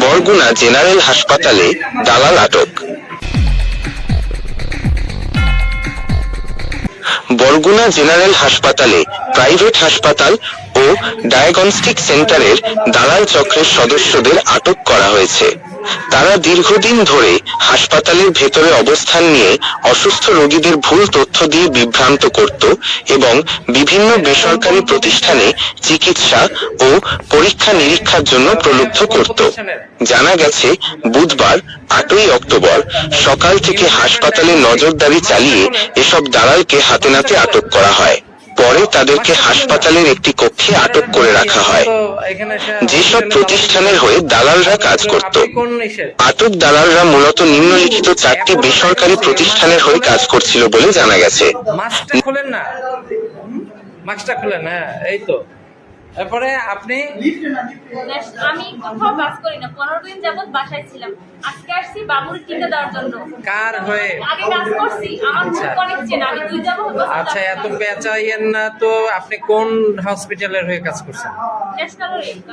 Barguna general হাসপাতালে দালাল আটক। বরগুনা জেনারেল হাসপাতালে প্রাইভেট হাসপাতাল ও ডায়াগনস্টিক সেন্টারের দালাল চক্রের সদস্যদের আটক করা হয়েছে। তারা দীর্ঘদিন ধরে হাসপাতালের ভেতরে অবস্থান নিয়ে অসুস্থ রোগীদের ভুল তথ্য দিয়ে বিভ্রান্ত করত এবং বিভিন্ন বেসরকারি প্রতিষ্ঠানে চিকিৎসা ও পরীক্ষা নিরীক্ষার জন্য প্রলুব্ধ করত। জানা গেছে, বুধবার 8ই অক্টোবর সকাল থেকে হাসপাতালে নজরদারি চালিয়ে এসব দালালকে হাতে নাতে আটক করা হয়। পরে তাদেরকে হাসপাতালের একটি কক্ষে আটক করে রাখা হয়, যেসব প্রতিষ্ঠানের হয়ে দালালরা কাজ করত। আটক দালালরা মূলত নিম্নলিখিত 4টি বেসরকারি প্রতিষ্ঠানের হয়ে কাজ করছিল বলে জানা গেছে। মাস্কটা খুলেন, হ্যাঁ এই তো। তারপরে আপনি? আমি কোথাও কাজ করি না, 15 দিন যাবত বাসায় ছিলাম। আজকে আসছি বাবুর টিকা দেওয়ার জন্য। কার হয়ে? আগে কাজ করছি, আমার অনেক চেনা, আমি 2 যাব। আচ্ছা, এত পেঁচাইয়েন না তো। আপনি কোন হসপিটালের হয়ে কাজ করছেন?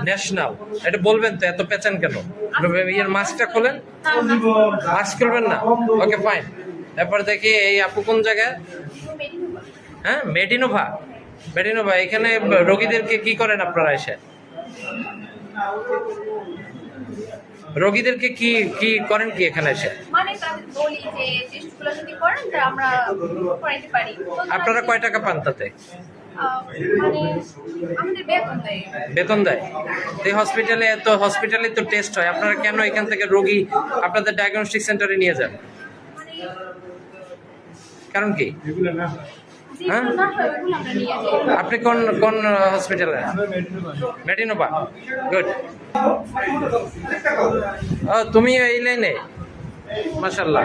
ন্যাশনাল। এটা বলবেন তো, এত পেঁচান কেন? এর মাস্কটা খোলেন। মাস্ক খুলবেন না? Okay fine. তারপর দেখি এই আপু কোন জায়গায়? হ্যাঁ, মেডিনোভা। মেডিনোভা, এখানে রোগীদেরকে কি করেন আপনারা এসে? রোগীদেরকে কি কি করেন কি এখানে এসে? মানে তাদের বলি যে টেস্টগুলো যদি করেন তা আমরা করাইতে পারি। আপনারা কয় টাকা পান তাতে? মানে আমাদের বেতন দেয়। বেতন দেয়? এই হসপিটালে তো টেস্ট হয়, আপনারা কেন এখান থেকে রোগী আপনাদের ডায়াগনস্টিক সেন্টারে নিয়ে যান? কারণ কি? হ্যাঁ, আপনি কোন কোন হসপিটালে? মেডিনোভা। গুড। ও, তুমি এই লাইনে? মাশাআল্লাহ।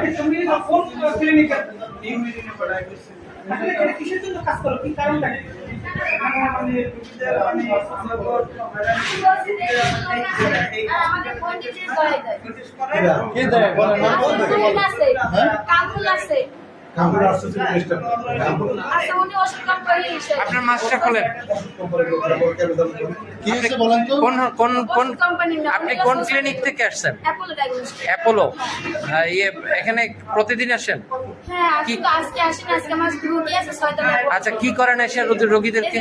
আপনার মাস্কটা খোলেন। আপনি কোন ক্লিনিক থেকে আসছেন? অ্যাপোলো। এখানে প্রতিদিন আসেন? আচ্ছা, কি করেন এসে রোগীদেরকে?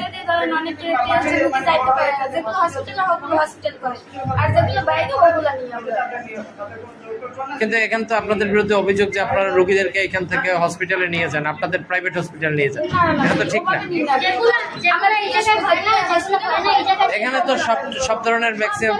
কিন্তু এখান তো আপনাদের বিরুদ্ধে অভিযোগ যে আপনারা রোগীদেরকে এখান থেকে হসপিটালে নিয়ে যান, আপনাদের প্রাইভেট হসপিটাল নিয়ে যান। এটা তো ঠিক না। এখানে তো সব ধরনের ম্যাক্সিমাম